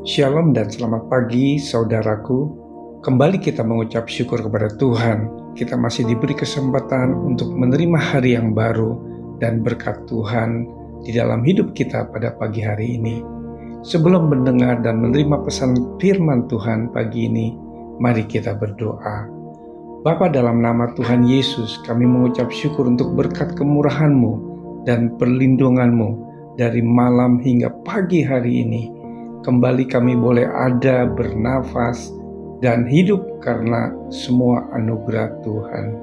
Shalom dan selamat pagi saudaraku. Kembali kita mengucap syukur kepada Tuhan. Kita masih diberi kesempatan untuk menerima hari yang baru dan berkat Tuhan di dalam hidup kita pada pagi hari ini. Sebelum mendengar dan menerima pesan firman Tuhan pagi ini, mari kita berdoa. Bapa, dalam nama Tuhan Yesus, kami mengucap syukur untuk berkat kemurahan-Mu dan perlindungan-Mu dari malam hingga pagi hari ini. Kembali kami boleh ada, bernafas, dan hidup karena semua anugerah Tuhan.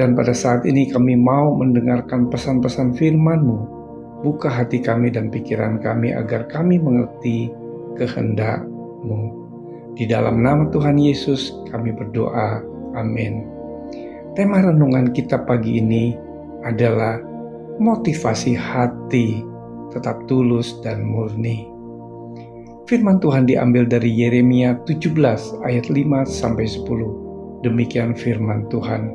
Dan pada saat ini kami mau mendengarkan pesan-pesan firman-Mu. Buka hati kami dan pikiran kami agar kami mengerti kehendak-Mu. Di dalam nama Tuhan Yesus kami berdoa. Amin. Tema renungan kita pagi ini adalah motivasi hati tetap tulus dan murni. Firman Tuhan diambil dari Yeremia 17 ayat 5-10. Demikian firman Tuhan.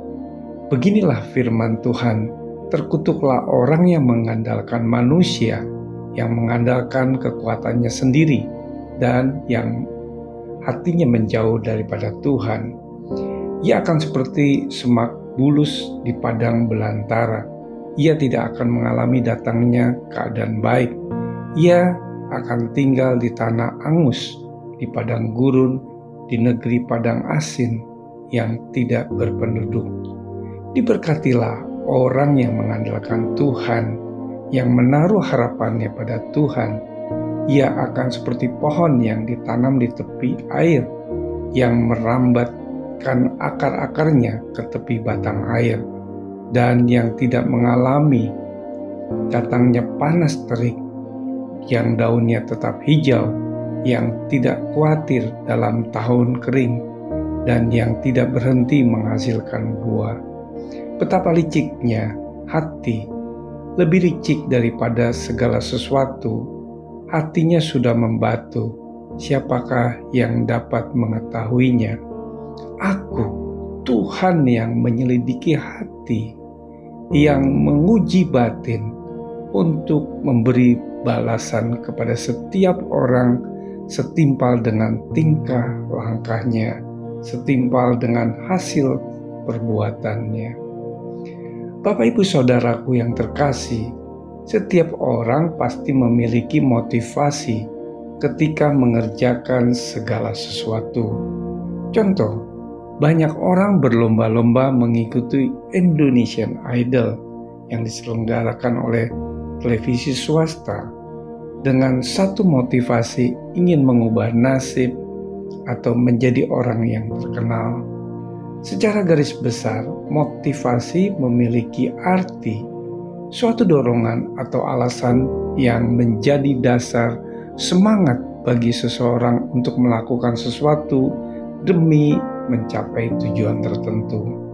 Beginilah firman Tuhan, terkutuklah orang yang mengandalkan manusia, yang mengandalkan kekuatannya sendiri, dan yang hatinya menjauh daripada Tuhan. Ia akan seperti semak bulus di padang belantara. Ia tidak akan mengalami datangnya keadaan baik. Ia akan tinggal di tanah angus, di padang gurun, di negeri padang asin yang tidak berpenduduk. Diberkatilah orang yang mengandalkan Tuhan, yang menaruh harapannya pada Tuhan. Ia akan seperti pohon yang ditanam di tepi air, yang merambatkan akar-akarnya ke tepi batang air, dan yang tidak mengalami datangnya panas terik, yang daunnya tetap hijau, yang tidak khawatir dalam tahun kering, dan yang tidak berhenti menghasilkan buah. Betapa liciknya hati, lebih licik daripada segala sesuatu. Hatinya sudah membatu, siapakah yang dapat mengetahuinya? Aku, Tuhan yang menyelidiki hati, yang menguji batin, untuk memberi balasan kepada setiap orang setimpal dengan tingkah langkahnya, setimpal dengan hasil perbuatannya. Bapak Ibu Saudaraku yang terkasih, setiap orang pasti memiliki motivasi ketika mengerjakan segala sesuatu. Contoh, banyak orang berlomba-lomba mengikuti Indonesian Idol yang diselenggarakan oleh televisi swasta dengan satu motivasi ingin mengubah nasib atau menjadi orang yang terkenal. Secara garis besar, motivasi memiliki arti suatu dorongan atau alasan yang menjadi dasar semangat bagi seseorang untuk melakukan sesuatu demi mencapai tujuan tertentu.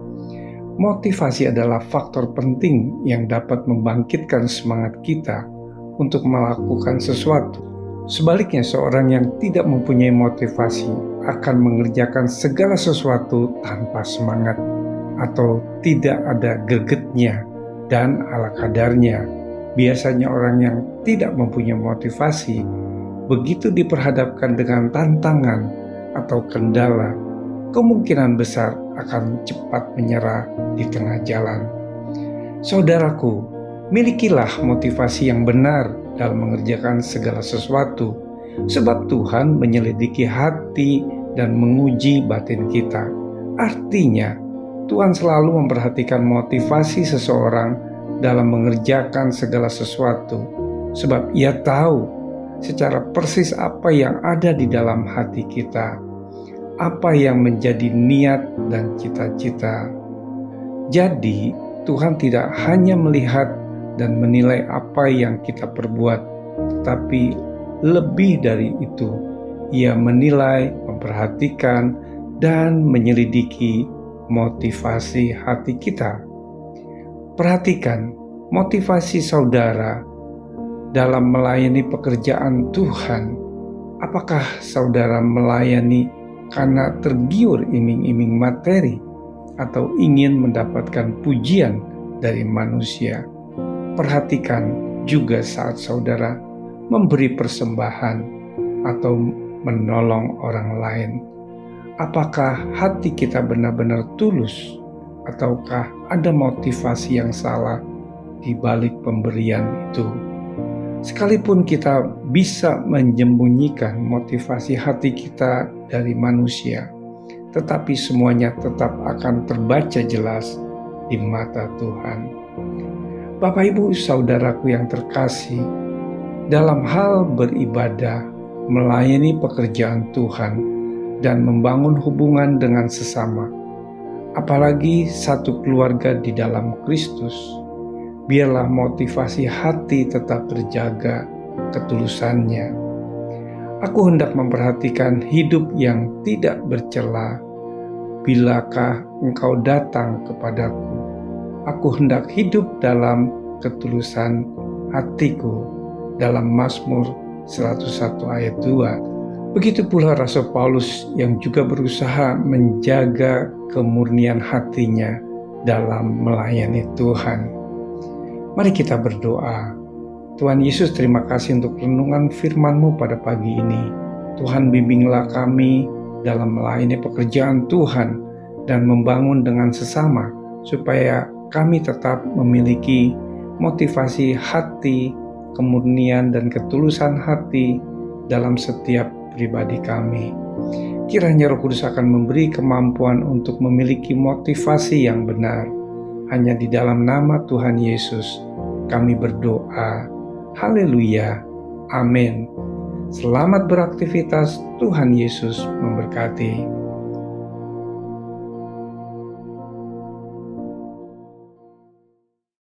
Motivasi adalah faktor penting yang dapat membangkitkan semangat kita untuk melakukan sesuatu. Sebaliknya, seorang yang tidak mempunyai motivasi akan mengerjakan segala sesuatu tanpa semangat atau tidak ada gregetnya dan ala kadarnya. Biasanya orang yang tidak mempunyai motivasi begitu diperhadapkan dengan tantangan atau kendala, kemungkinan besar akan cepat menyerah di tengah jalan. Saudaraku, milikilah motivasi yang benar dalam mengerjakan segala sesuatu, sebab Tuhan menyelidiki hati dan menguji batin kita. Artinya, Tuhan selalu memperhatikan motivasi seseorang dalam mengerjakan segala sesuatu, sebab Ia tahu secara persis apa yang ada di dalam hati kita, apa yang menjadi niat dan cita-cita. Jadi, Tuhan tidak hanya melihat dan menilai apa yang kita perbuat, tetapi lebih dari itu, Ia menilai, memperhatikan, dan menyelidiki motivasi hati kita. Perhatikan motivasi saudara dalam melayani pekerjaan Tuhan. Apakah saudara melayani karena tergiur iming-iming materi atau ingin mendapatkan pujian dari manusia? Perhatikan juga saat saudara memberi persembahan atau menolong orang lain. Apakah hati kita benar-benar tulus, ataukah ada motivasi yang salah di balik pemberian itu? Sekalipun kita bisa menyembunyikan motivasi hati kita dari manusia, tetapi semuanya tetap akan terbaca jelas di mata Tuhan. Bapak, Ibu, saudaraku yang terkasih, dalam hal beribadah, melayani pekerjaan Tuhan, dan membangun hubungan dengan sesama, apalagi satu keluarga di dalam Kristus, biarlah motivasi hati tetap terjaga ketulusannya. Aku hendak memperhatikan hidup yang tidak bercela. Bilakah engkau datang kepadaku, aku hendak hidup dalam ketulusan hatiku, dalam Mazmur 101 ayat 2. Begitu pula Rasul Paulus yang juga berusaha menjaga kemurnian hatinya dalam melayani Tuhan. Mari kita berdoa. Tuhan Yesus, terima kasih untuk renungan firman-Mu pada pagi ini. Tuhan, bimbinglah kami dalam melayani pekerjaan Tuhan dan membangun dengan sesama, supaya kami tetap memiliki motivasi hati, kemurnian dan ketulusan hati dalam setiap pribadi kami. Kiranya Roh Kudus akan memberi kemampuan untuk memiliki motivasi yang benar. Hanya di dalam nama Tuhan Yesus kami berdoa. Haleluya. Amin. Selamat beraktivitas. Tuhan Yesus memberkati.